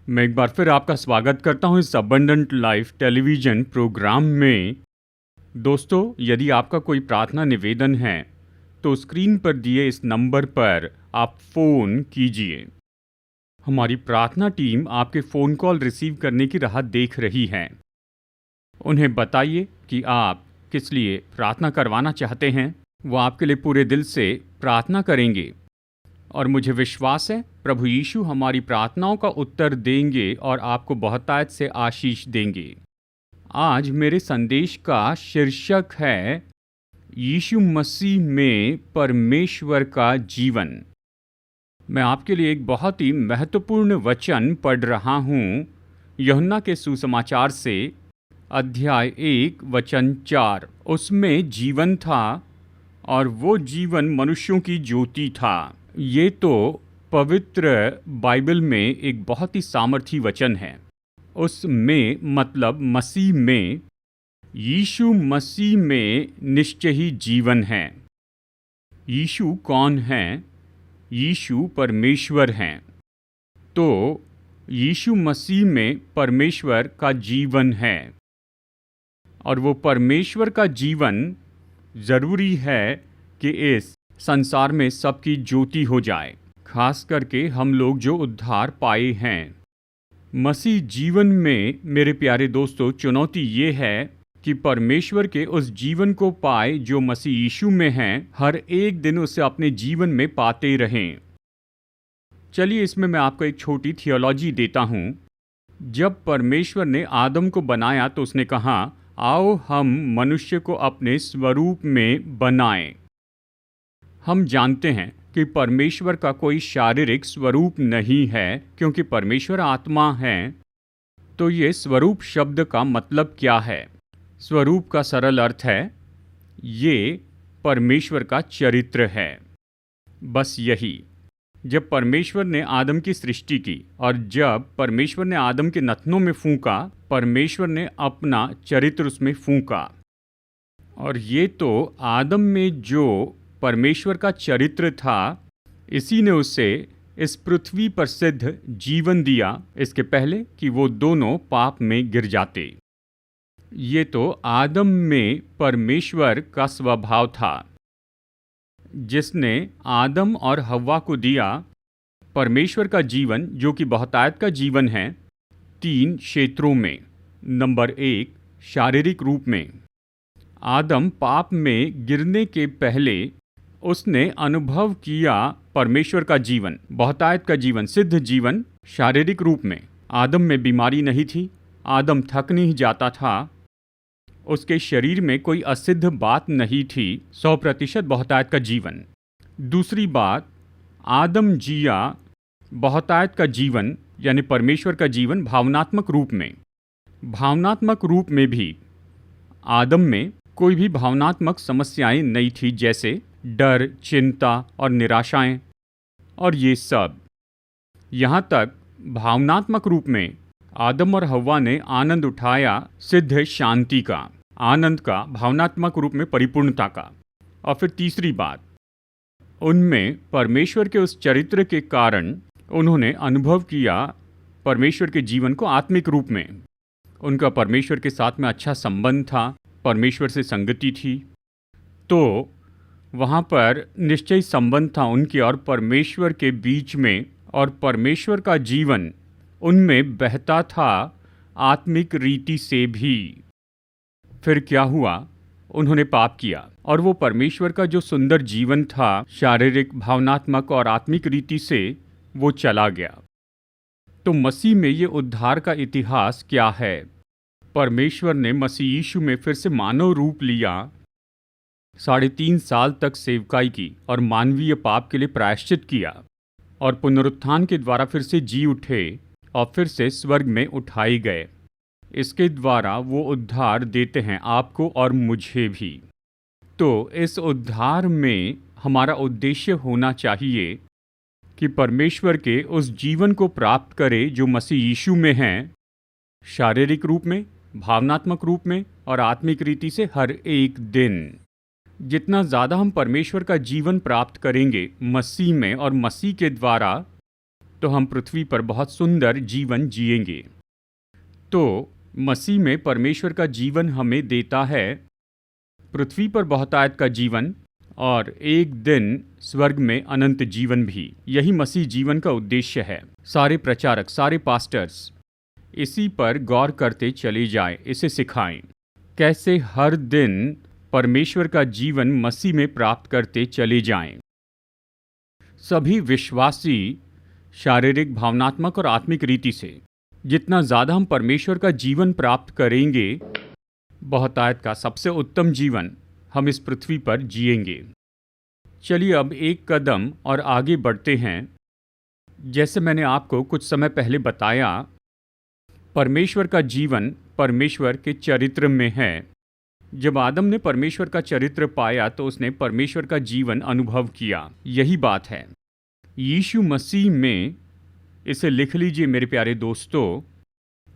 मैं एक बार फिर आपका स्वागत करता हूं इस अबंडेंट लाइफ टेलीविज़न प्रोग्राम में। दोस्तों, यदि आपका कोई प्रार्थना निवेदन है तो स्क्रीन पर दिए इस नंबर पर आप फ़ोन कीजिए। हमारी प्रार्थना टीम आपके फ़ोन कॉल रिसीव करने की राह देख रही है। उन्हें बताइए कि आप किस लिए प्रार्थना करवाना चाहते हैं। वो आपके लिए पूरे दिल से प्रार्थना करेंगे और मुझे विश्वास है प्रभु यीशु हमारी प्रार्थनाओं का उत्तर देंगे और आपको बहुतायत से आशीष देंगे। आज मेरे संदेश का शीर्षक है यीशु मसीह में परमेश्वर का जीवन। मैं आपके लिए एक बहुत ही महत्वपूर्ण वचन पढ़ रहा हूँ, यूहन्ना के सुसमाचार से अध्याय 1 वचन 4। उसमें जीवन था और वो जीवन मनुष्यों की ज्योति था। ये तो पवित्र बाइबल में एक बहुत ही सामर्थी वचन है। उसमें मतलब मसीह में, यीशु मसीह में निश्चय ही जीवन है। यीशु कौन है? यीशु परमेश्वर हैं। तो यीशु मसीह में परमेश्वर का जीवन है और वो परमेश्वर का जीवन ज़रूरी है कि इस संसार में सबकी ज्योति हो जाए, खास करके हम लोग जो उद्धार पाए हैं। मसीह जीवन में मेरे प्यारे दोस्तों, चुनौती ये है कि परमेश्वर के उस जीवन को पाए जो मसीह यीशु में हैं, हर एक दिन उसे अपने जीवन में पाते रहें। चलिए, इसमें मैं आपको एक छोटी थियोलॉजी देता हूँ। जब परमेश्वर ने आदम को बनाया तो उसने कहा, आओ हम मनुष्य को अपने स्वरूप में बनाएं। हम जानते हैं कि परमेश्वर का कोई शारीरिक स्वरूप नहीं है, क्योंकि परमेश्वर आत्मा है। तो ये स्वरूप शब्द का मतलब क्या है? स्वरूप का सरल अर्थ है, ये परमेश्वर का चरित्र है। बस यही। जब परमेश्वर ने आदम की सृष्टि की और जब परमेश्वर ने आदम के नथनों में फूंका, परमेश्वर ने अपना चरित्र उसमें फूंका। और ये तो आदम में जो परमेश्वर का चरित्र था, इसी ने उसे इस पृथ्वी पर सिद्ध जीवन दिया, इसके पहले कि वो दोनों पाप में गिर जाते। ये तो आदम में परमेश्वर का स्वभाव था, जिसने आदम और हव्वा को दिया परमेश्वर का जीवन, जो कि बहुतायत का जीवन है, 3 क्षेत्रों में। नंबर 1, शारीरिक रूप में। आदम पाप में गिरने के पहले उसने अनुभव किया परमेश्वर का जीवन, बहुतायत का जीवन, सिद्ध जीवन शारीरिक रूप में। आदम में बीमारी नहीं थी, आदम थक नहीं जाता था, उसके शरीर में कोई असिद्ध बात नहीं थी, 100% बहुतायत का जीवन। दूसरी बात, आदम जिया बहुतायत का जीवन यानी परमेश्वर का जीवन भावनात्मक रूप में। भावनात्मक रूप में भी आदम में कोई भी भावनात्मक समस्याएं नहीं थी, जैसे डर, चिंता और निराशाएं और ये सब। यहाँ तक भावनात्मक रूप में आदम और हव्वा ने आनंद उठाया सिद्ध शांति का, आनंद का, भावनात्मक रूप में परिपूर्णता का। और फिर तीसरी बात, उनमें परमेश्वर के उस चरित्र के कारण उन्होंने अनुभव किया परमेश्वर के जीवन को आत्मिक रूप में। उनका परमेश्वर के साथ में अच्छा संबंध था, परमेश्वर से संगति थी, तो वहाँ पर निश्चय संबंध था उनके और परमेश्वर के बीच में, और परमेश्वर का जीवन उनमें बहता था आत्मिक रीति से भी। फिर क्या हुआ? उन्होंने पाप किया और वो परमेश्वर का जो सुंदर जीवन था शारीरिक, भावनात्मक और आत्मिक रीति से, वो चला गया। तो मसीह में ये उद्धार का इतिहास क्या है? परमेश्वर ने मसीह यीशु में फिर से मानव रूप लिया, 3.5 साल तक सेवकाई की और मानवीय पाप के लिए प्रायश्चित किया और पुनरुत्थान के द्वारा फिर से जी उठे और फिर से स्वर्ग में उठाए गए। इसके द्वारा वो उद्धार देते हैं आपको और मुझे भी। तो इस उद्धार में हमारा उद्देश्य होना चाहिए कि परमेश्वर के उस जीवन को प्राप्त करें जो मसीह यीशु में हैं, शारीरिक रूप में, भावनात्मक रूप में और आत्मिक रीति से हर एक दिन। जितना ज़्यादा हम परमेश्वर का जीवन प्राप्त करेंगे मसीह में और मसीह के द्वारा, तो हम पृथ्वी पर बहुत सुंदर जीवन जिएंगे। तो मसीह में परमेश्वर का जीवन हमें देता है पृथ्वी पर बहुतायत का जीवन और एक दिन स्वर्ग में अनंत जीवन भी। यही मसीह जीवन का उद्देश्य है। सारे प्रचारक, सारे पास्टर्स इसी पर गौर करते चले जाएं, इसे सिखाएं। कैसे हर दिन परमेश्वर का जीवन मसीह में प्राप्त करते चले जाएं। सभी विश्वासी शारीरिक, भावनात्मक और आत्मिक रीति से जितना ज़्यादा हम परमेश्वर का जीवन प्राप्त करेंगे, बहुतायत का सबसे उत्तम जीवन हम इस पृथ्वी पर जिएंगे। चलिए अब एक कदम और आगे बढ़ते हैं। जैसे मैंने आपको कुछ समय पहले बताया, परमेश्वर का जीवन परमेश्वर के चरित्र में है। जब आदम ने परमेश्वर का चरित्र पाया तो उसने परमेश्वर का जीवन अनुभव किया। यही बात है यीशु मसीह में। इसे लिख लीजिए मेरे प्यारे दोस्तों,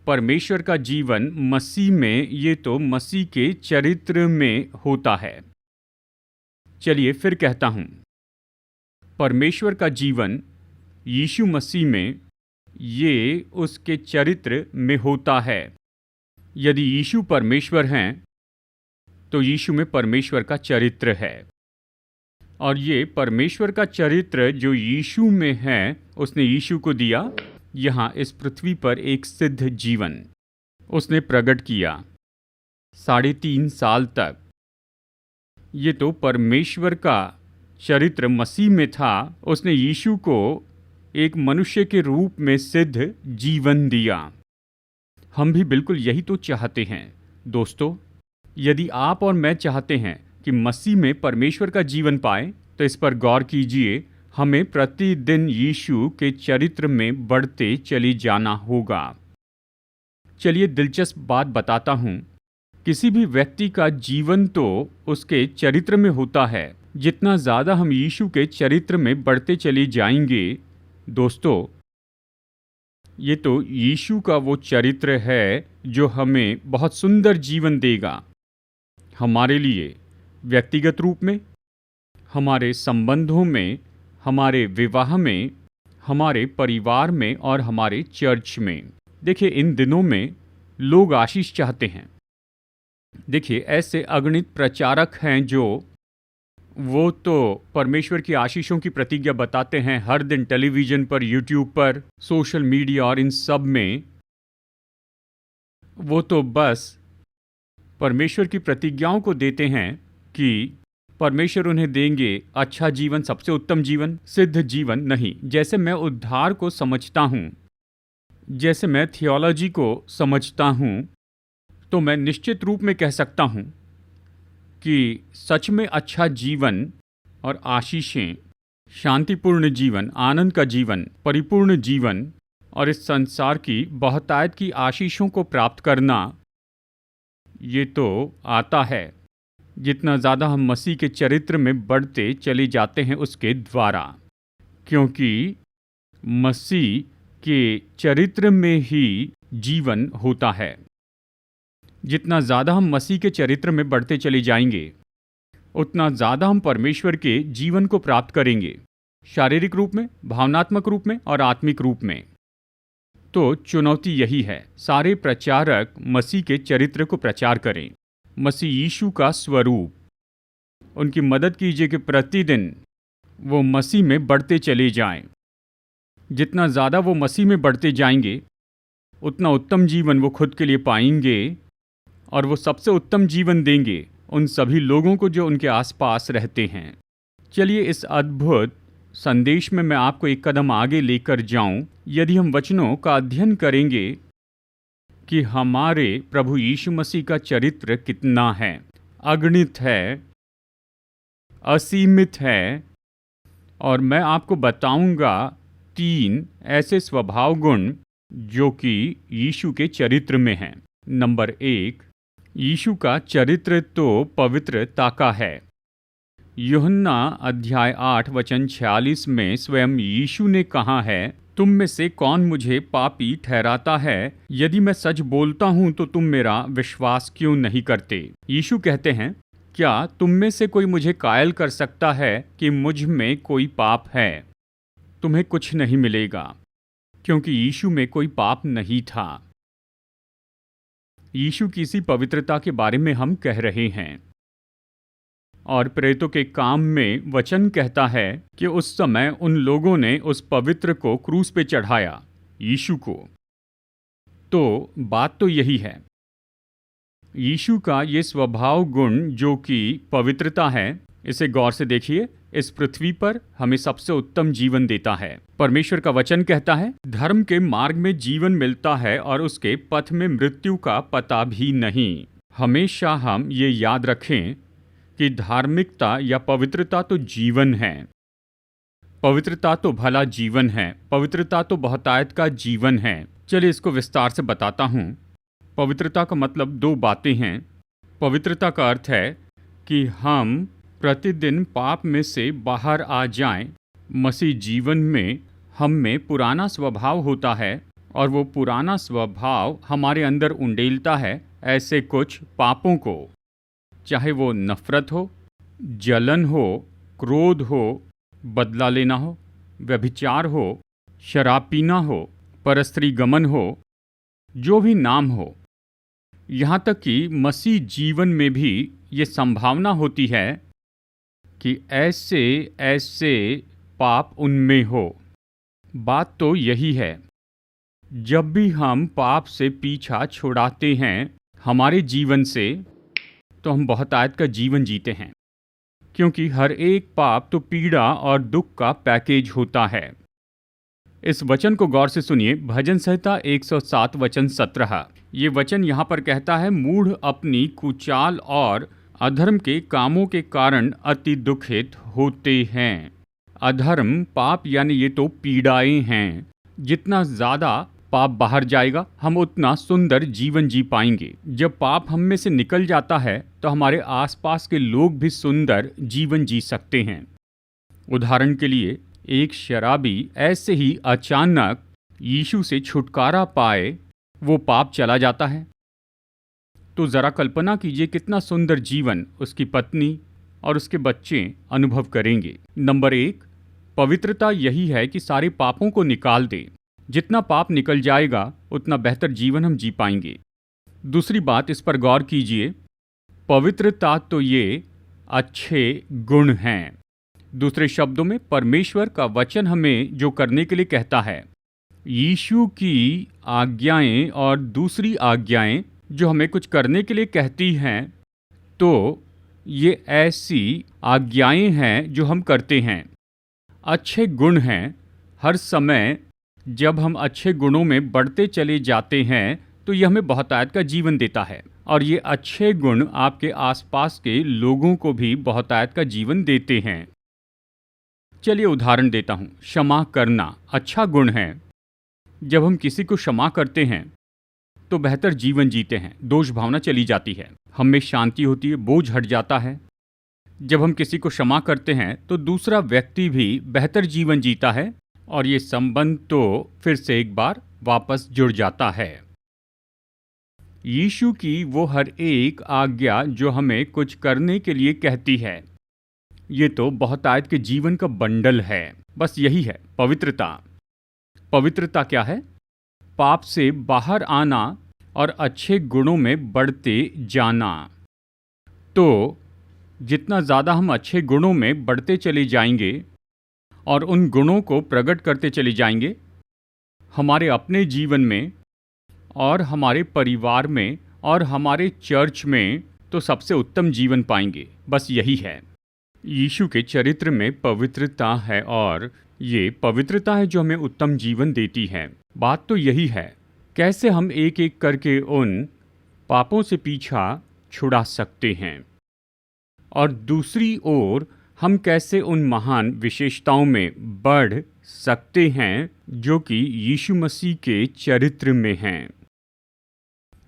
परमेश्वर का जीवन मसीह में, ये तो मसीह के चरित्र में होता है। चलिए फिर कहता हूँ, परमेश्वर का जीवन यीशु मसीह में, ये उसके चरित्र में होता है। यदि यीशु परमेश्वर हैं तो यीशु में परमेश्वर का चरित्र है। और ये परमेश्वर का चरित्र जो यीशु में है, उसने यीशु को दिया यहाँ इस पृथ्वी पर एक सिद्ध जीवन उसने प्रकट किया 3.5 साल तक। ये तो परमेश्वर का चरित्र मसीह में था। उसने यीशु को एक मनुष्य के रूप में सिद्ध जीवन दिया। हम भी बिल्कुल यही तो चाहते हैं दोस्तों। यदि आप और मैं चाहते हैं कि मसीह में परमेश्वर का जीवन पाएं, तो इस पर गौर कीजिए। हमें प्रतिदिन यीशु के चरित्र में बढ़ते चले जाना होगा। चलिए दिलचस्प बात बताता हूँ। किसी भी व्यक्ति का जीवन तो उसके चरित्र में होता है। जितना ज़्यादा हम यीशु के चरित्र में बढ़ते चले जाएंगे दोस्तों, ये तो यीशु का वो चरित्र है जो हमें बहुत सुंदर जीवन देगा। हमारे लिए व्यक्तिगत रूप में, हमारे संबंधों में, हमारे विवाह में, हमारे परिवार में और हमारे चर्च में। देखिए इन दिनों में लोग आशीष चाहते हैं। देखिए ऐसे अगणित प्रचारक हैं जो वो तो परमेश्वर की आशीषों की प्रतिज्ञा बताते हैं हर दिन टेलीविज़न पर, यूट्यूब पर, सोशल मीडिया और इन सब में। वो तो बस परमेश्वर की प्रतिज्ञाओं को देते हैं कि परमेश्वर उन्हें देंगे अच्छा जीवन, सबसे उत्तम जीवन, सिद्ध जीवन। नहीं, जैसे मैं उद्धार को समझता हूँ, जैसे मैं थियोलॉजी को समझता हूँ, तो मैं निश्चित रूप में कह सकता हूँ कि सच में अच्छा जीवन और आशीषें, शांतिपूर्ण जीवन, आनंद का जीवन, परिपूर्ण जीवन और इस संसार की बहुतायत की आशीषों को प्राप्त करना, ये तो आता है जितना ज़्यादा हम मसीह के चरित्र में बढ़ते चले जाते हैं उसके द्वारा। क्योंकि मसीह के चरित्र में ही जीवन होता है। जितना ज़्यादा हम मसीह के चरित्र में बढ़ते चले जाएंगे, उतना ज़्यादा हम परमेश्वर के जीवन को प्राप्त करेंगे, शारीरिक रूप में, भावनात्मक रूप में और आत्मिक रूप में। तो चुनौती यही है, सारे प्रचारक मसीह के चरित्र को प्रचार करें, मसीह यीशु का स्वरूप। उनकी मदद कीजिए कि प्रतिदिन वो मसीह में बढ़ते चले जाएं। जितना ज़्यादा वो मसीह में बढ़ते जाएंगे, उतना उत्तम जीवन वो खुद के लिए पाएंगे और वो सबसे उत्तम जीवन देंगे उन सभी लोगों को जो उनके आसपास रहते हैं। चलिए इस अद्भुत संदेश में मैं आपको एक कदम आगे लेकर जाऊं। यदि हम वचनों का अध्ययन करेंगे कि हमारे प्रभु यीशु मसीह का चरित्र कितना है, अगणित है, असीमित है, और मैं आपको बताऊंगा 3 ऐसे स्वभाव गुण जो कि यीशु के चरित्र में हैं। नंबर 1, यीशु का चरित्र तो पवित्रता का है। यूहन्ना अध्याय 8 वचन 46 में स्वयं यीशु ने कहा है, तुम में से कौन मुझे पापी ठहराता है? यदि मैं सच बोलता हूँ तो तुम मेरा विश्वास क्यों नहीं करते? यीशु कहते हैं, क्या तुम में से कोई मुझे कायल कर सकता है कि मुझ में कोई पाप है? तुम्हें कुछ नहीं मिलेगा। क्योंकि यीशु में कोई पाप नहीं था। यीशु की इसी पवित्रता के बारे में हम कह रहे हैं। और प्रेरितों के काम में वचन कहता है कि उस समय उन लोगों ने उस पवित्र को क्रूस पे चढ़ाया, यीशु को। तो बात तो यही है, यीशु का ये स्वभाव गुण जो कि पवित्रता है, इसे गौर से देखिए, इस पृथ्वी पर हमें सबसे उत्तम जीवन देता है। परमेश्वर का वचन कहता है, धर्म के मार्ग में जीवन मिलता है और उसके पथ में मृत्यु का पता भी नहीं। हमेशा हम ये याद रखें कि धार्मिकता या पवित्रता तो जीवन है, पवित्रता तो भला जीवन है, पवित्रता तो बहुतायत का जीवन है। चलिए इसको विस्तार से बताता हूँ। पवित्रता का मतलब दो बातें हैं। पवित्रता का अर्थ है कि हम प्रतिदिन पाप में से बाहर आ जाएं। मसीह जीवन में हम में पुराना स्वभाव होता है और वो पुराना स्वभाव हमारे अंदर उंडेलता है ऐसे कुछ पापों को, चाहे वो नफरत हो, जलन हो, क्रोध हो, बदला लेना हो, व्यभिचार हो, शराब पीना हो, परस्त्री गमन हो, जो भी नाम हो। यहाँ तक कि मसीह जीवन में भी ये संभावना होती है कि ऐसे ऐसे पाप उनमें हो। बात तो यही है, जब भी हम पाप से पीछा छुड़ाते हैं हमारे जीवन से, तो हम बहुतायत का जीवन जीते हैं, क्योंकि हर एक पाप तो पीड़ा और दुख का पैकेज होता है। इस वचन को गौर से सुनिए, भजन संहिता 107 वचन 17। ये वचन यहाँ पर कहता है, मूढ़ अपनी कुचाल और अधर्म के कामों के कारण अति दुखित होते हैं। अधर्म पाप यानी ये तो पीड़ाएं हैं। जितना ज़्यादा पाप बाहर जाएगा हम उतना सुंदर जीवन जी पाएंगे। जब पाप हम में से निकल जाता है तो हमारे आसपास के लोग भी सुंदर जीवन जी सकते हैं। उदाहरण के लिए, एक शराबी ऐसे ही अचानक यीशु से छुटकारा पाए वो पाप चला जाता है, तो ज़रा कल्पना कीजिए कितना सुंदर जीवन उसकी पत्नी और उसके बच्चे अनुभव करेंगे। नंबर 1, पवित्रता यही है कि सारे पापों को निकाल दे। जितना पाप निकल जाएगा उतना बेहतर जीवन हम जी पाएंगे। दूसरी बात, इस पर गौर कीजिए, पवित्रता तो ये अच्छे गुण हैं। दूसरे शब्दों में, परमेश्वर का वचन हमें जो करने के लिए कहता है, यीशु की आज्ञाएं और दूसरी आज्ञाएं जो हमें कुछ करने के लिए कहती हैं, तो ये ऐसी आज्ञाएं हैं जो हम करते हैं। अच्छे गुण हैं। हर समय जब हम अच्छे गुणों में बढ़ते चले जाते हैं तो ये हमें बहुतायत का जीवन देता है, और ये अच्छे गुण आपके आसपास के लोगों को भी बहुतायत का जीवन देते हैं। चलिए उदाहरण देता हूँ। क्षमा करना अच्छा गुण है। जब हम किसी को क्षमा करते हैं तो बेहतर जीवन जीते हैं, दोष भावना चली जाती है, हम में शांति होती है, बोझ हट जाता है। जब हम किसी को क्षमा करते हैं तो दूसरा व्यक्ति भी बेहतर जीवन जीता है और ये संबंध तो फिर से एक बार वापस जुड़ जाता है। यीशु की वो हर एक आज्ञा जो हमें कुछ करने के लिए कहती है, ये तो बहुतायत के जीवन का बंडल है। बस यही है पवित्रता। पवित्रता क्या है? पाप से बाहर आना और अच्छे गुणों में बढ़ते जाना। तो जितना ज़्यादा हम अच्छे गुणों में बढ़ते चले जाएंगे और उन गुणों को प्रकट करते चले जाएंगे, हमारे अपने जीवन में और हमारे परिवार में और हमारे चर्च में, तो सबसे उत्तम जीवन पाएंगे। बस यही है। यीशु के चरित्र में पवित्रता है और ये पवित्रता है जो हमें उत्तम जीवन देती है। बात तो यही है, कैसे हम एक एक करके उन पापों से पीछा छुड़ा सकते हैं और दूसरी ओर हम कैसे उन महान विशेषताओं में बढ़ सकते हैं जो कि यीशु मसीह के चरित्र में हैं।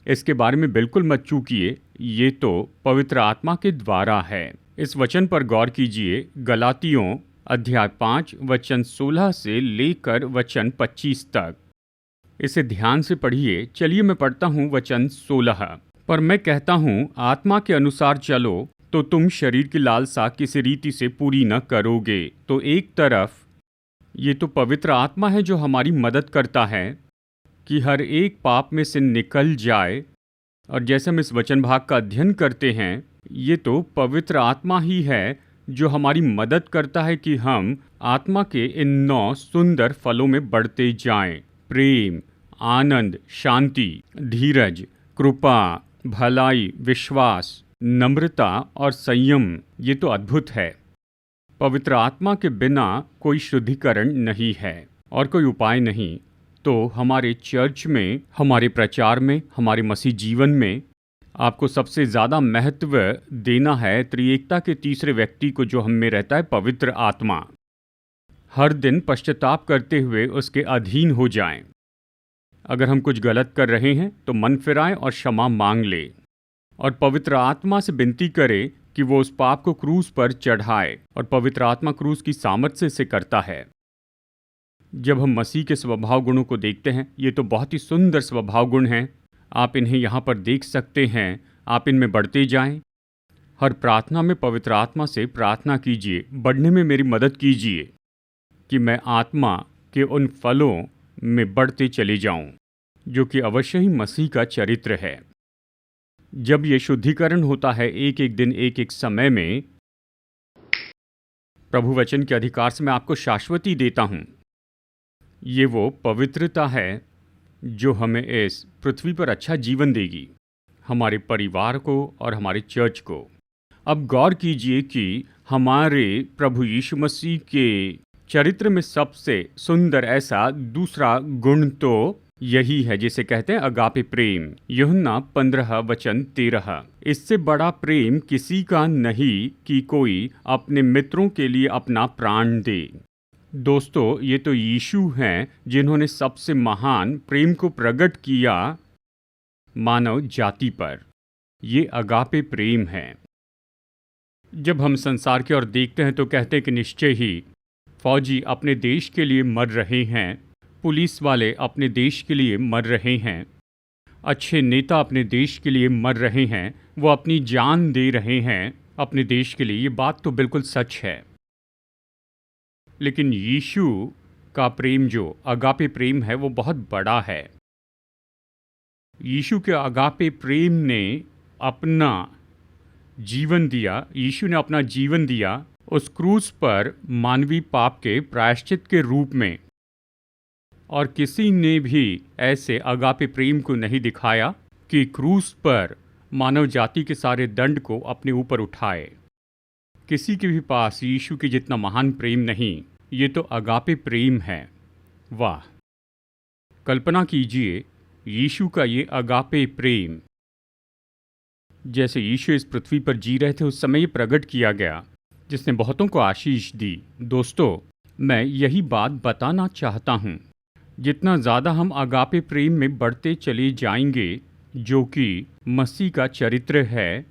इसके बारे में बिल्कुल मत चूकिए, ये तो पवित्र आत्मा के द्वारा है। इस वचन पर गौर कीजिए, गलातियों अध्याय 5 वचन 16 से लेकर वचन 25 तक। इसे ध्यान से पढ़िए। चलिए मैं पढ़ता हूँ वचन 16। पर मैं कहता हूँ, आत्मा के अनुसार चलो तो तुम शरीर की लालसा किसी रीति से पूरी न करोगे। तो एक तरफ ये तो पवित्र आत्मा है जो हमारी मदद करता है कि हर एक पाप में से निकल जाए। और जैसे हम इस वचन भाग का अध्ययन करते हैं, ये तो पवित्र आत्मा ही है जो हमारी मदद करता है कि हम आत्मा के इन 9 सुंदर फलों में बढ़ते जाएं। प्रेम, आनंद, शांति, धीरज, कृपा, भलाई, विश्वास, नम्रता और संयम। ये तो अद्भुत है। पवित्र आत्मा के बिना कोई शुद्धिकरण नहीं है और कोई उपाय नहीं। तो हमारे चर्च में, हमारे प्रचार में, हमारे मसीह जीवन में आपको सबसे ज़्यादा महत्व देना है त्रिएकता के तीसरे व्यक्ति को, जो हम में रहता है, पवित्र आत्मा। हर दिन पश्चाताप करते हुए उसके अधीन हो जाएं। अगर हम कुछ गलत कर रहे हैं तो मन फिराएं और क्षमा मांग ले और पवित्र आत्मा से विनती करें कि वो उस पाप को क्रूस पर चढ़ाए। और पवित्र आत्मा क्रूस की सामर्थ्य से करता है। जब हम मसीह के स्वभाव गुणों को देखते हैं, ये तो बहुत ही सुंदर स्वभाव गुण हैं। आप इन्हें यहाँ पर देख सकते हैं। आप इनमें बढ़ते जाएं। हर प्रार्थना में पवित्र आत्मा से प्रार्थना कीजिए, बढ़ने में मेरी मदद कीजिए कि मैं आत्मा के उन फलों में बढ़ते चले जाऊं, जो कि अवश्य ही मसीह का चरित्र है। जब ये शुद्धिकरण होता है एक एक दिन, एक एक समय में, प्रभु वचन के अधिकार से मैं आपको शाश्वती देता हूँ। ये वो पवित्रता है जो हमें इस पृथ्वी पर अच्छा जीवन देगी, हमारे परिवार को और हमारे चर्च को। अब गौर कीजिए कि हमारे प्रभु यीशु मसीह के चरित्र में सबसे सुंदर ऐसा दूसरा गुण तो यही है, जिसे कहते हैं अगापे प्रेम। यूहन्ना 15:13। इससे बड़ा प्रेम किसी का नहीं कि कोई अपने मित्रों के लिए अपना प्राण दे। दोस्तों, ये तो यीशु हैं जिन्होंने सबसे महान प्रेम को प्रकट किया मानव जाति पर। ये अगापे प्रेम है। जब हम संसार की ओर देखते हैं तो कहते हैं कि निश्चय ही फौजी अपने देश के लिए मर रहे हैं, पुलिस वाले अपने देश के लिए मर रहे हैं, अच्छे नेता अपने देश के लिए मर रहे हैं, वो अपनी जान दे रहे हैं अपने देश के लिए। ये बात तो बिल्कुल सच है। लेकिन यीशु का प्रेम, जो अगापे प्रेम है, वो बहुत बड़ा है। यीशु के अगापे प्रेम ने अपना जीवन दिया। यीशु ने अपना जीवन दिया उस क्रूस पर मानवीय पाप के प्रायश्चित के रूप में। और किसी ने भी ऐसे अगापे प्रेम को नहीं दिखाया कि क्रूस पर मानव जाति के सारे दंड को अपने ऊपर उठाए। किसी के भी पास यीशु के जितना महान प्रेम नहीं। ये तो अगापे प्रेम है। वाह! कल्पना कीजिए यीशु का ये अगापे प्रेम। जैसे यीशु इस पृथ्वी पर जी रहे थे, उस समय ये प्रकट किया गया, जिसने बहुतों को आशीष दी। दोस्तों, मैं यही बात बताना चाहता हूँ। जितना ज़्यादा हम अगापे प्रेम में बढ़ते चले जाएंगे, जो कि मसीह का चरित्र है,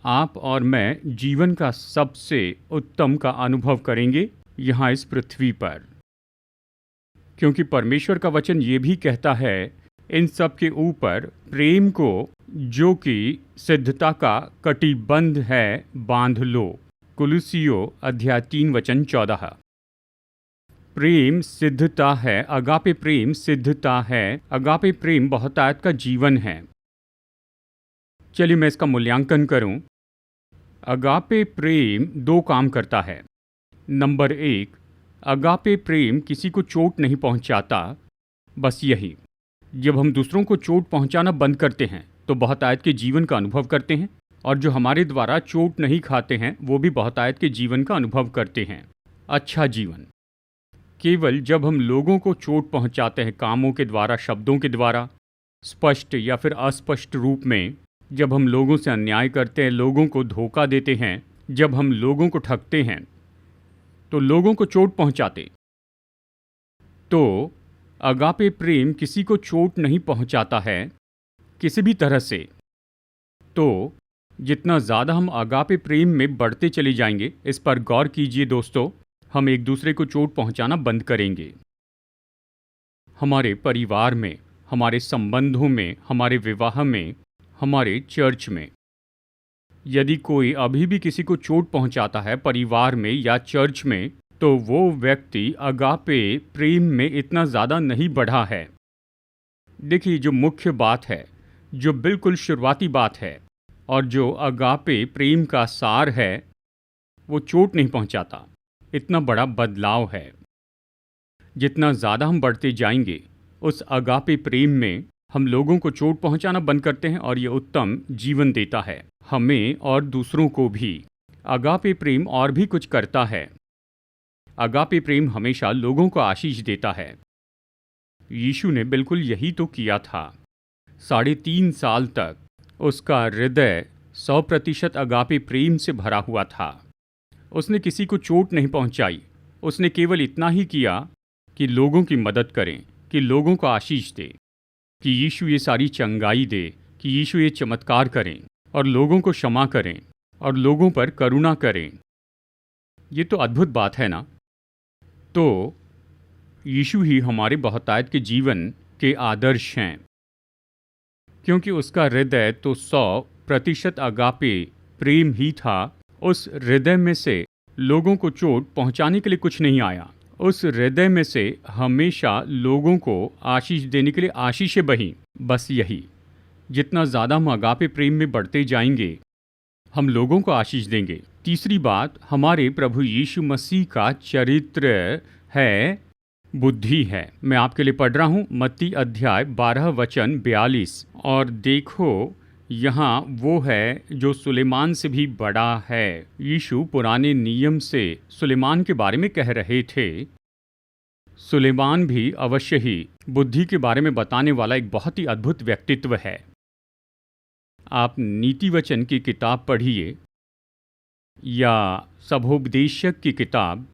आप और मैं जीवन का सबसे उत्तम का अनुभव करेंगे यहाँ इस पृथ्वी पर। क्योंकि परमेश्वर का वचन ये भी कहता है, इन सब के ऊपर प्रेम को, जो कि सिद्धता का कटिबंध है, बांध लो। कुलुसियों 3:14। प्रेम सिद्धता है। अगापे प्रेम सिद्धता है। अगापे प्रेम बहुतायत का जीवन है। चलिए मैं इसका मूल्यांकन करूं। अगापे प्रेम 2 काम करता है। नंबर 1, अगापे प्रेम किसी को चोट नहीं पहुंचाता। बस यही। जब हम दूसरों को चोट पहुंचाना बंद करते हैं तो बहुतायत के जीवन का अनुभव करते हैं, और जो हमारे द्वारा चोट नहीं खाते हैं वो भी बहुतायत के जीवन का अनुभव करते हैं। अच्छा जीवन। केवल जब हम लोगों को चोट पहुंचाते हैं, कामों के द्वारा, शब्दों के द्वारा, स्पष्ट या फिर अस्पष्ट रूप में, जब हम लोगों से अन्याय करते हैं, लोगों को धोखा देते हैं, जब हम लोगों को ठगते हैं, तो लोगों को चोट पहुंचाते, तो अगापे प्रेम किसी को चोट नहीं पहुंचाता है किसी भी तरह से। तो जितना ज़्यादा हम अगापे प्रेम में बढ़ते चले जाएंगे, इस पर गौर कीजिए दोस्तों, हम एक दूसरे को चोट पहुंचाना बंद करेंगे। हमारे परिवार में, हमारे संबंधों में, हमारे विवाह में, हमारे चर्च में, यदि कोई अभी भी किसी को चोट पहुंचाता है परिवार में या चर्च में, तो वो व्यक्ति अगापे प्रेम में इतना ज़्यादा नहीं बढ़ा है। देखिए, जो मुख्य बात है, जो बिल्कुल शुरुआती बात है और जो अगापे प्रेम का सार है, वो चोट नहीं पहुंचाता। इतना बड़ा बदलाव है। जितना ज़्यादा हम बढ़ते जाएंगे, उस अगापे प्रेम में हम लोगों को चोट पहुंचाना बंद करते हैं और ये उत्तम जीवन देता है, हमें और दूसरों को भी। अगापे प्रेम और भी कुछ करता है। अगापे प्रेम हमेशा लोगों को आशीष देता है। यीशु ने बिल्कुल यही तो किया था। 3.5 साल तक उसका हृदय 100% अगापे प्रेम से भरा हुआ था। उसने किसी को चोट नहीं पहुंचाई। उसने केवल इतना ही किया कि लोगों की मदद करें, कि लोगों को आशीष दे, कि यीशु ये सारी चंगाई दे, कि यीशु ये चमत्कार करें और लोगों को क्षमा करें और लोगों पर करुणा करें। ये तो अद्भुत बात है ना। तो यीशु ही हमारे बहुतायत के जीवन के आदर्श हैं, क्योंकि उसका हृदय तो 100% अगापे प्रेम ही था। उस हृदय में से लोगों को चोट पहुंचाने के लिए कुछ नहीं आया। उस हृदय में से हमेशा लोगों को आशीष देने के लिए आशीषें बहीं। बस यही, जितना ज़्यादा हम अगापे प्रेम में बढ़ते जाएंगे, हम लोगों को आशीष देंगे। तीसरी बात हमारे प्रभु यीशु मसीह का चरित्र है, बुद्धि है। मैं आपके लिए पढ़ रहा हूँ मत्ती अध्याय 12 वचन 42। और देखो, यहाँ वो है जो सुलेमान से भी बड़ा है। यीशु पुराने नियम से सुलेमान के बारे में कह रहे थे। सुलेमान भी अवश्य ही बुद्धि के बारे में बताने वाला एक बहुत ही अद्भुत व्यक्तित्व है। आप नीति वचन की किताब पढ़िए या सभोपदेशक की किताब,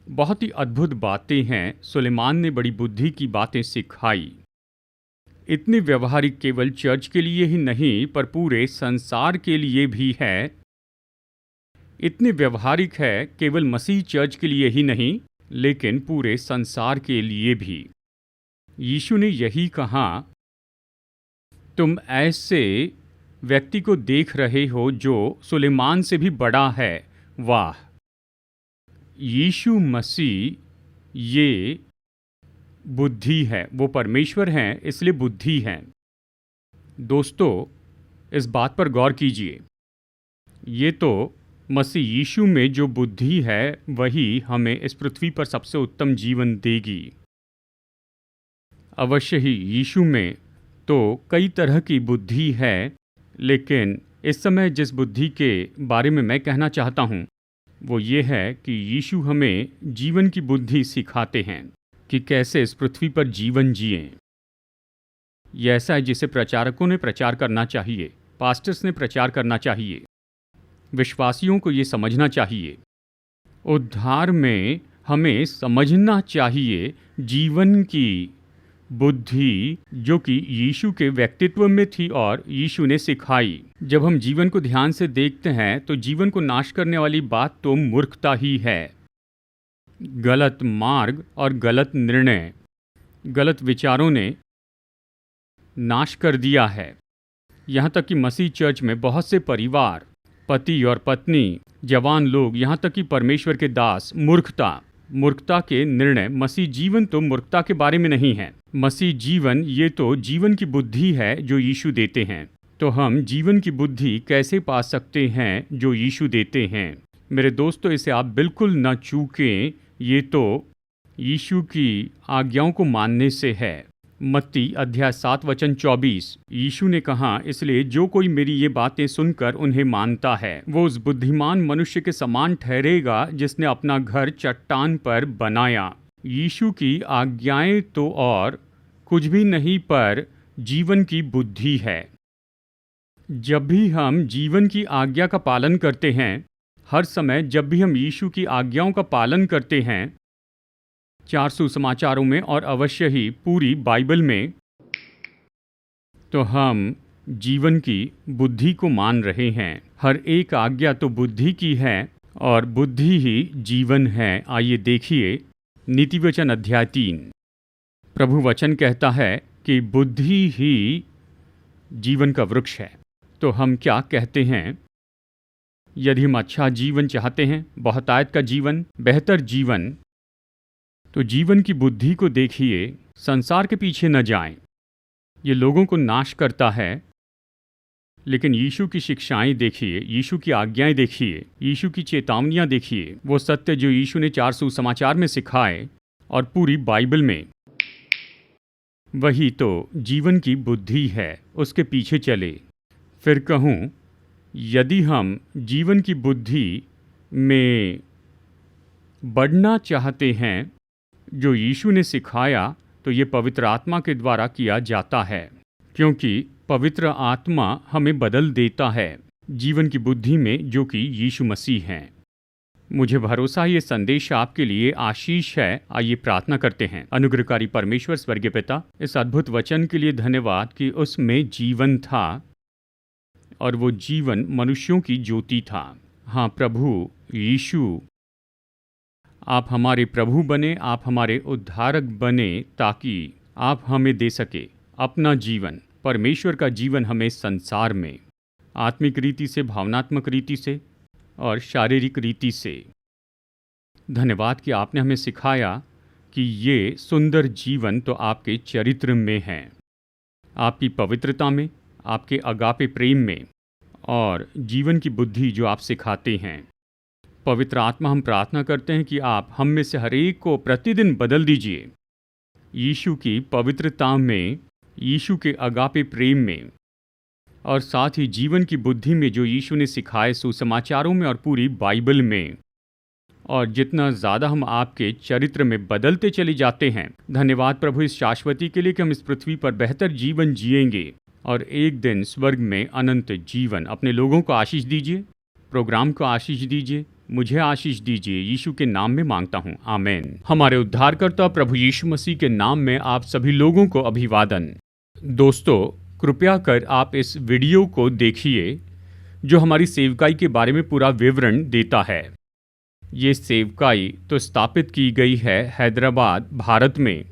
बहुत ही अद्भुत बातें हैं। सुलेमान ने बड़ी बुद्धि की बातें सिखाई। इतने व्यवहारिक केवल चर्च के लिए ही नहीं, पर पूरे संसार के लिए भी है। इतने व्यवहारिक है केवल मसीह चर्च के लिए ही नहीं, लेकिन पूरे संसार के लिए भी। यीशु ने यही कहा, तुम ऐसे व्यक्ति को देख रहे हो जो सुलेमान से भी बड़ा है। वाह! यीशु मसीह ये बुद्धि है। वो परमेश्वर हैं, इसलिए बुद्धि है। दोस्तों, इस बात पर गौर कीजिए। ये तो मसीह यीशु में जो बुद्धि है, वही हमें इस पृथ्वी पर सबसे उत्तम जीवन देगी। अवश्य ही यीशु में तो कई तरह की बुद्धि है, लेकिन इस समय जिस बुद्धि के बारे में मैं कहना चाहता हूँ, वो ये है कि यीशु हमें जीवन की बुद्धि सिखाते हैं कि कैसे इस पृथ्वी पर जीवन जिएं। यह ऐसा है जिसे प्रचारकों ने प्रचार करना चाहिए, पास्टर्स ने प्रचार करना चाहिए, विश्वासियों को ये समझना चाहिए। उद्धार में हमें समझना चाहिए जीवन की बुद्धि, जो कि यीशु के व्यक्तित्व में थी और यीशु ने सिखाई। जब हम जीवन को ध्यान से देखते हैं तो जीवन को नाश करने वाली बात तो मूर्खता ही है। गलत मार्ग और गलत निर्णय, गलत विचारों ने नाश कर दिया है। यहाँ तक कि मसीह चर्च में बहुत से परिवार, पति और पत्नी, जवान लोग, यहाँ तक कि परमेश्वर के दास, मूर्खता के निर्णय। मसीह जीवन तो मूर्खता के बारे में नहीं है। मसीह जीवन ये तो जीवन की बुद्धि है जो यीशु देते हैं। तो हम जीवन की बुद्धि कैसे पा सकते हैं जो यीशु देते हैं? मेरे दोस्तों, इसे आप बिल्कुल न चूकें। ये तो यीशु की आज्ञाओं को मानने से है। मत्ती अध्याय 7 वचन 24, यीशु ने कहा, इसलिए जो कोई मेरी ये बातें सुनकर उन्हें मानता है, वो उस बुद्धिमान मनुष्य के समान ठहरेगा जिसने अपना घर चट्टान पर बनाया। यीशु की आज्ञाएं तो और कुछ भी नहीं, पर जीवन की बुद्धि है। जब भी हम जीवन की आज्ञा का पालन करते हैं, हर समय जब भी हम यीशु की आज्ञाओं का पालन करते हैं, 4 सुसमाचारों में और अवश्य ही पूरी बाइबल में, तो हम जीवन की बुद्धि को मान रहे हैं। हर एक आज्ञा तो बुद्धि की है और बुद्धि ही जीवन है। आइए देखिए नीति वचन अध्याय 3। प्रभु वचन कहता है कि बुद्धि ही जीवन का वृक्ष है। तो हम क्या कहते हैं? यदि हम अच्छा जीवन चाहते हैं, बहुतायत का जीवन, बेहतर जीवन, तो जीवन की बुद्धि को देखिए, संसार के पीछे न जाएं। ये लोगों को नाश करता है, लेकिन यीशु की शिक्षाएं देखिए, यीशु की आज्ञाएं देखिए, यीशु की चेतावनियां देखिए, वो सत्य जो यीशु ने 4 सुसमाचार में सिखाए और पूरी बाइबल में, वही तो जीवन की बुद्धि है। उसके पीछे चले। फिर कहूँ, यदि हम जीवन की बुद्धि में बढ़ना चाहते हैं जो यीशु ने सिखाया, तो ये पवित्र आत्मा के द्वारा किया जाता है, क्योंकि पवित्र आत्मा हमें बदल देता है जीवन की बुद्धि में, जो कि यीशु मसीह हैं। मुझे भरोसा ये संदेश आपके लिए आशीष है। आइए प्रार्थना करते हैं। अनुग्रहकारी परमेश्वर स्वर्गीय पिता, इस अद्भुत वचन के लिए धन्यवाद कि उसमें जीवन था और वो जीवन मनुष्यों की ज्योति था। हाँ प्रभु यीशु, आप हमारे प्रभु बने, आप हमारे उद्धारक बने, ताकि आप हमें दे सके अपना जीवन, परमेश्वर का जीवन हमें संसार में, आत्मिक रीति से, भावनात्मक रीति से और शारीरिक रीति से। धन्यवाद कि आपने हमें सिखाया कि ये सुंदर जीवन तो आपके चरित्र में है, आपकी पवित्रता में, आपके अगापे प्रेम में और जीवन की बुद्धि जो आप सिखाते हैं। पवित्र आत्मा, हम प्रार्थना करते हैं कि आप हम में से हरेक को प्रतिदिन बदल दीजिए यीशु की पवित्रता में, यीशु के अगापे प्रेम में और साथ ही जीवन की बुद्धि में जो यीशु ने सिखाए सुसमाचारों में और पूरी बाइबल में। और जितना ज़्यादा हम आपके चरित्र में बदलते चले जाते हैं, धन्यवाद प्रभु इस शाश्वती के लिए कि हम इस पृथ्वी पर बेहतर जीवन जिएंगे और एक दिन स्वर्ग में अनंत जीवन। अपने लोगों को आशीष दीजिए, प्रोग्राम को आशीष दीजिए, मुझे आशीष दीजिए। यीशु के नाम में मांगता हूँ, आमीन। हमारे उद्धारकर्ता प्रभु यीशु मसीह के नाम में आप सभी लोगों को अभिवादन। दोस्तों, कृपया कर आप इस वीडियो को देखिए जो हमारी सेवकाई के बारे में पूरा विवरण देता है। ये सेवकाई तो स्थापित की गई है हैदराबाद, भारत में,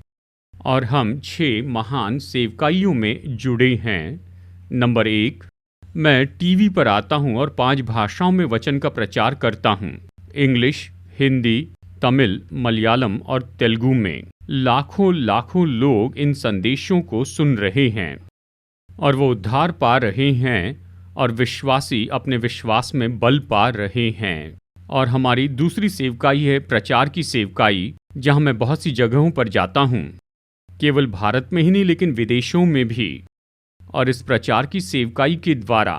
और हम 6 महान सेवकाइयों में जुड़े हैं। नंबर 1, मैं टीवी पर आता हूं और 5 भाषाओं में वचन का प्रचार करता हूं, इंग्लिश, हिंदी, तमिल, मलयालम और तेलुगु में। लाखों लोग इन संदेशों को सुन रहे हैं और वो उद्धार पा रहे हैं और विश्वासी अपने विश्वास में बल पा रहे हैं। और हमारी दूसरी सेवकाई है प्रचार की सेवकाई, जहां मैं बहुत सी जगहों पर जाता हूं, केवल भारत में ही नहीं लेकिन विदेशों में भी। और इस प्रचार की सेवकाई के द्वारा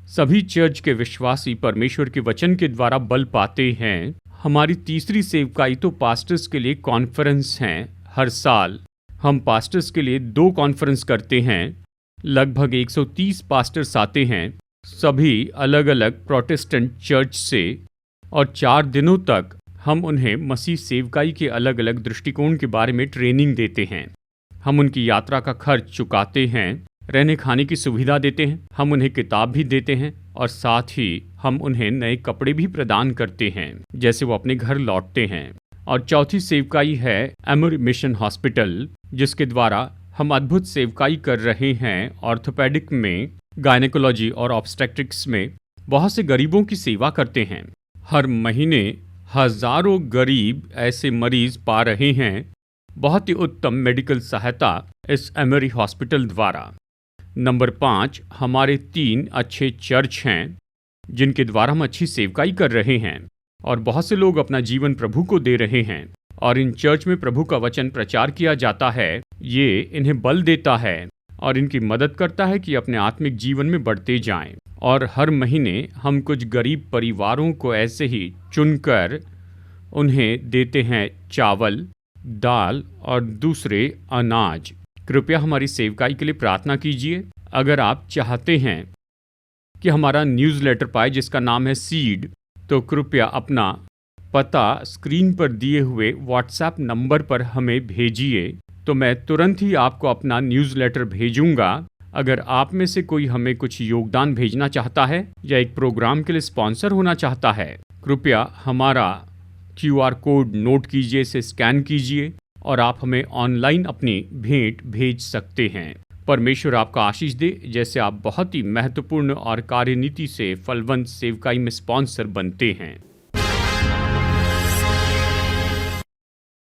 सभी चर्च के विश्वासी परमेश्वर के वचन के द्वारा बल पाते हैं। हमारी तीसरी सेवकाई तो पास्टर्स के लिए कॉन्फ्रेंस हैं। हर साल हम पास्टर्स के लिए 2 कॉन्फ्रेंस करते हैं। लगभग 130 पास्टर्स आते हैं, सभी अलग अलग प्रोटेस्टेंट चर्च से, और 4 दिनों तक हम उन्हें मसीह सेवकाई के अलग अलग दृष्टिकोण के बारे में ट्रेनिंग देते हैं। हम उनकी यात्रा का खर्च चुकाते हैं, रहने खाने की सुविधा देते हैं, हम उन्हें किताब भी देते हैं और साथ ही हम उन्हें नए कपड़े भी प्रदान करते हैं जैसे वो अपने घर लौटते हैं। और चौथी सेवकाई है एमोरी मिशन हॉस्पिटल, जिसके द्वारा हम अद्भुत सेवकाई कर रहे हैं। ऑर्थोपेडिक में, गायनेकोलॉजी और ऑब्स्टेट्रिक्स में बहुत से गरीबों की सेवा करते हैं। हर महीने हजारों गरीब ऐसे मरीज पा रहे हैं बहुत ही उत्तम मेडिकल सहायता इस एमोरी हॉस्पिटल द्वारा। नंबर 5, हमारे 3 अच्छे चर्च हैं जिनके द्वारा हम अच्छी सेवकाई कर रहे हैं और बहुत से लोग अपना जीवन प्रभु को दे रहे हैं। और इन चर्च में प्रभु का वचन प्रचार किया जाता है। ये इन्हें बल देता है और इनकी मदद करता है कि अपने आत्मिक जीवन में बढ़ते जाएं। और हर महीने हम कुछ गरीब परिवारों को ऐसे ही चुनकर उन्हें देते हैं चावल, दाल और दूसरे अनाज। कृपया हमारी सेवकाई के लिए प्रार्थना कीजिए। अगर आप चाहते हैं कि हमारा न्यूज़लेटर पाए जिसका नाम है सीड, तो कृपया अपना पता स्क्रीन पर दिए हुए व्हाट्सएप नंबर पर हमें भेजिए, तो मैं तुरंत ही आपको अपना न्यूज़लेटर भेजूंगा। अगर आप में से कोई हमें कुछ योगदान भेजना चाहता है या एक प्रोग्राम के लिए स्पॉन्सर होना चाहता है, कृपया हमारा QR कोड नोट कीजिए, इसे स्कैन कीजिए और आप हमें ऑनलाइन अपनी भेंट भेज सकते हैं। परमेश्वर आपका आशीष दे, जैसे आप बहुत ही महत्वपूर्ण और कार्यनीति से फलवंत सेवकाई में स्पॉन्सर बनते हैं।